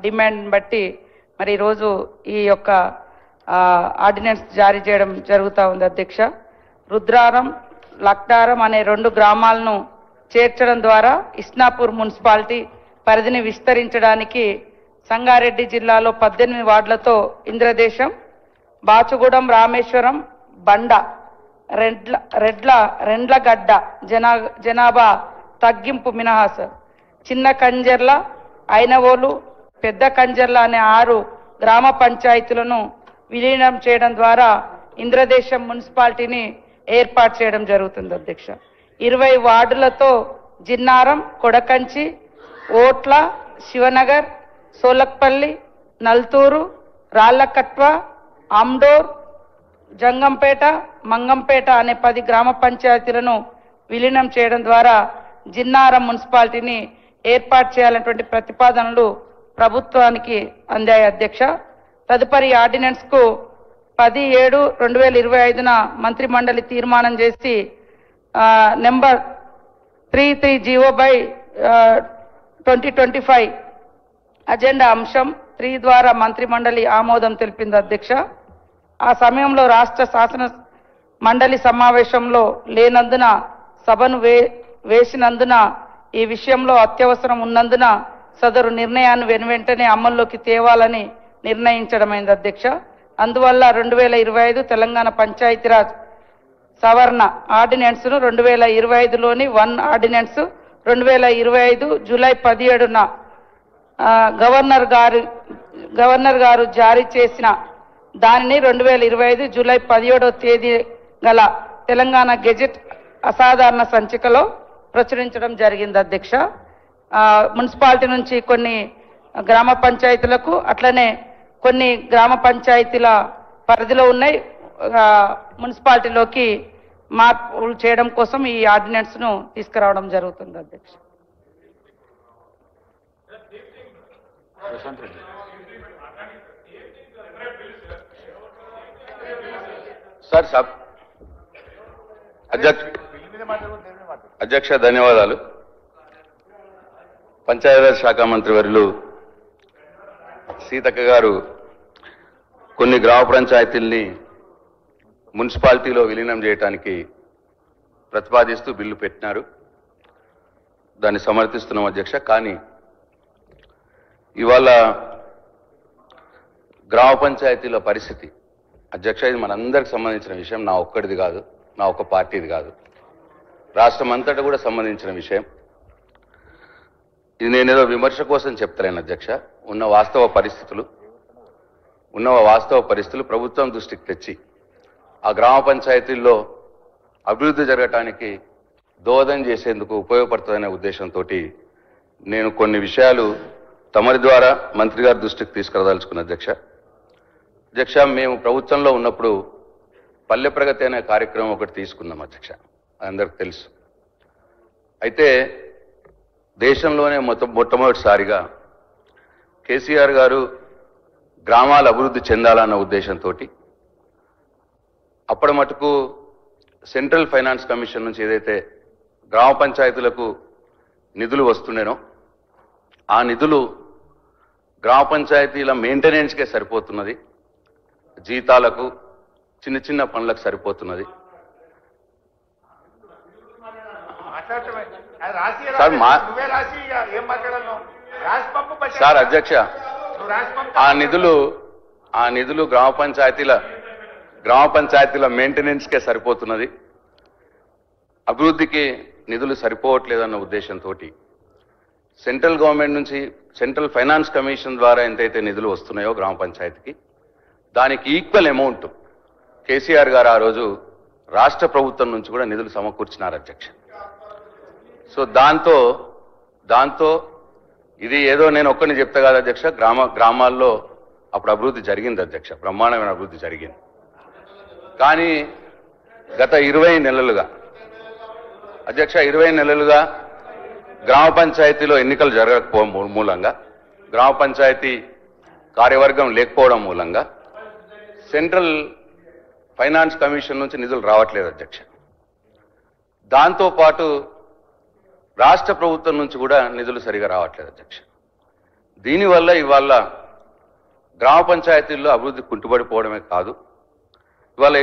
Demand బట్టి మరి ఈరోజు ఈ యొక్క ఆర్డినెన్స్ జారీ చేయడం జరుగుతూ ఉంది అధ్యక్ష. రుద్రారం, లక్డారం అనే 2 గ్రామాలను చేర్చడం ద్వారా ఇస్నాపూర్ మున్సిపాలిటీ పరిధిని విస్తరించడానికి సంగారెడ్డి జిల్లాలో 18 వార్డులతో ఇంద్రదేశం, బాచుగూడెం, రామేశ్వరం, బండ, రెండ్లగడ్డ జనాభా తగ్గింపు మినహా చిన్న కంజర్ల, ఐనవోలు, పెద్ద కంజర్ల అనే 6 గ్రామ పంచాయతీలను విలీనం చేయడం ద్వారా ఇంద్రదేశం మున్సిపాలిటీని ఏర్పాటు చేయడం జరుగుతుంది అధ్యక్ష. 20 వార్డులతో జిన్నారం, కొడకంచి, ఓట్ల, శివనగర్, సోలక్పల్లి, నల్తూరు, రాళ్లకట్వ, ఆమ్డోర్, జంగంపేట, మంగంపేట అనే 10 గ్రామ పంచాయతీలను విలీనం చేయడం ద్వారా జిన్నారం మున్సిపాలిటీని ఏర్పాటు చేయాలనేటువంటి ప్రతిపాదనలు ప్రభుత్వానికి అందాయి అధ్యక్ష. తదుపరి ఆర్డినెన్స్ కు 10/7/2025 మంత్రి మండలి తీర్మానం చేసి నెంబర్ 33/2025 అజెండా అంశం 3 ద్వారా మంత్రి మండలి ఆమోదం తెలిపింది అధ్యక్ష. ఆ సమయంలో రాష్ట్ర శాసన మండలి సమావేశంలో లేనందున సభను వేసినందున ఈ విషయంలో అత్యవసరం ఉన్నందున సదరు నిర్ణయాన్ని వెనువెంటనే అమల్లోకి తేవాలని నిర్ణయించడమైంది అధ్యక్ష. అందువల్ల 2025 తెలంగాణ పంచాయతీరాజ్ సవరణ ఆర్డినెన్స్ ను 2025లోని 1 ఆర్డినెన్స్ 2025 జూలై 17న గవర్నర్ గారు జారీ చేసిన దానిని 2025 జూలై 17వ తేదీ గల తెలంగాణ గెజెట్ అసాధారణ సంచికలో ప్రచురించడం జరిగింది అధ్యక్ష. మున్సిపాలిటీ నుంచి కొన్ని గ్రామ పంచాయతీలకు, అట్లనే కొన్ని గ్రామ పంచాయతీల పరిధిలో ఉన్నాయి మున్సిపాలిటీలోకి మార్పులు చేయడం కోసం ఈ ఆర్డినెన్స్ ను తీసుకురావడం జరుగుతుంది అధ్యక్ష. అధ్యక్ష ధన్యవాదాలు. పంచాయతీరాజ్ శాఖ మంత్రి వర్యులు సీతక్క గారు కొన్ని గ్రామ పంచాయతీల్ని మున్సిపాలిటీలో విలీనం చేయడానికి ప్రతిపాదిస్తూ బిల్లు పెట్టినారు. దాన్ని సమర్థిస్తున్నాం అధ్యక్ష. కానీ ఇవాళ గ్రామ పంచాయతీల పరిస్థితి అధ్యక్ష, ఇది మనందరికి సంబంధించిన విషయం, నా ఒక్కడిది కాదు, నా ఒక్క పార్టీది కాదు, రాష్ట్రం అంతటా కూడా సంబంధించిన విషయం. ఇది నేనేదో విమర్శ కోసం చెప్తలేను అధ్యక్ష. ఉన్న వాస్తవ పరిస్థితులు ప్రభుత్వం దృష్టికి తెచ్చి ఆ గ్రామ పంచాయతీల్లో అభివృద్ధి జరగటానికి దోహదం చేసేందుకు ఉపయోగపడుతుందనే ఉద్దేశంతో నేను కొన్ని విషయాలు తమరి ద్వారా మంత్రి గారి దృష్టికి తీసుకురాదలుచుకున్న అధ్యక్ష. మేము ప్రభుత్వంలో ఉన్నప్పుడు పల్లె ప్రగతి అనే కార్యక్రమం ఒకటి తీసుకున్నాం అధ్యక్ష, అందరికి తెలుసు. అయితే దేశంలోనే మొట్టమొదటిసారిగా కేసీఆర్ గారు గ్రామాల అభివృద్ధి చెందాలన్న ఉద్దేశంతో అప్పటి మటుకు సెంట్రల్ ఫైనాన్స్ కమిషన్ నుంచి ఏదైతే గ్రామ పంచాయతీలకు నిధులు వస్తుండేనో ఆ నిధులు గ్రామ పంచాయతీల మెయింటెనెన్స్కే సరిపోతున్నది, జీతాలకు చిన్న చిన్న పనులకు సరిపోతున్నది. సార్ అధ్యక్ష, ఆ నిధులు గ్రామ పంచాయతీల మెయింటెనెన్స్కే సరిపోతున్నది, అభివృద్ధికి నిధులు సరిపోవట్లేదన్న ఉద్దేశంతో సెంట్రల్ గవర్నమెంట్ నుంచి సెంట్రల్ ఫైనాన్స్ కమిషన్ ద్వారా ఎంతైతే నిధులు వస్తున్నాయో గ్రామ పంచాయతీకి దానికి ఈక్వల్ అమౌంట్ కేసీఆర్ గారు ఆ రోజు రాష్ట్ర ప్రభుత్వం నుంచి కూడా నిధులు సమకూర్చినారు అధ్యక్ష. సో దాంతో ఇది ఏదో నేను ఒక్కరిని చెప్తా కాదు అధ్యక్ష, గ్రామాల్లో అప్పుడు అభివృద్ధి జరిగింది అధ్యక్ష, బ్రహ్మాండమైన అభివృద్ధి జరిగింది. కానీ గత 20 నెలలుగా అధ్యక్ష, 20 నెలలుగా గ్రామ పంచాయతీలో ఎన్నికలు జరగకపోవడం మూలంగా, గ్రామ పంచాయతీ కార్యవర్గం లేకపోవడం మూలంగా సెంట్రల్ ఫైనాన్స్ కమిషన్ నుంచి నిధులు రావట్లేదు అధ్యక్ష. దాంతోపాటు రాష్ట్ర ప్రభుత్వం నుంచి కూడా నిధులు సరిగా రావట్లేదు అధ్యక్ష. దీనివల్ల ఇవాళ గ్రామ పంచాయతీల్లో అభివృద్ధి కుంటుపడిపోవడమే కాదు, ఇవాళ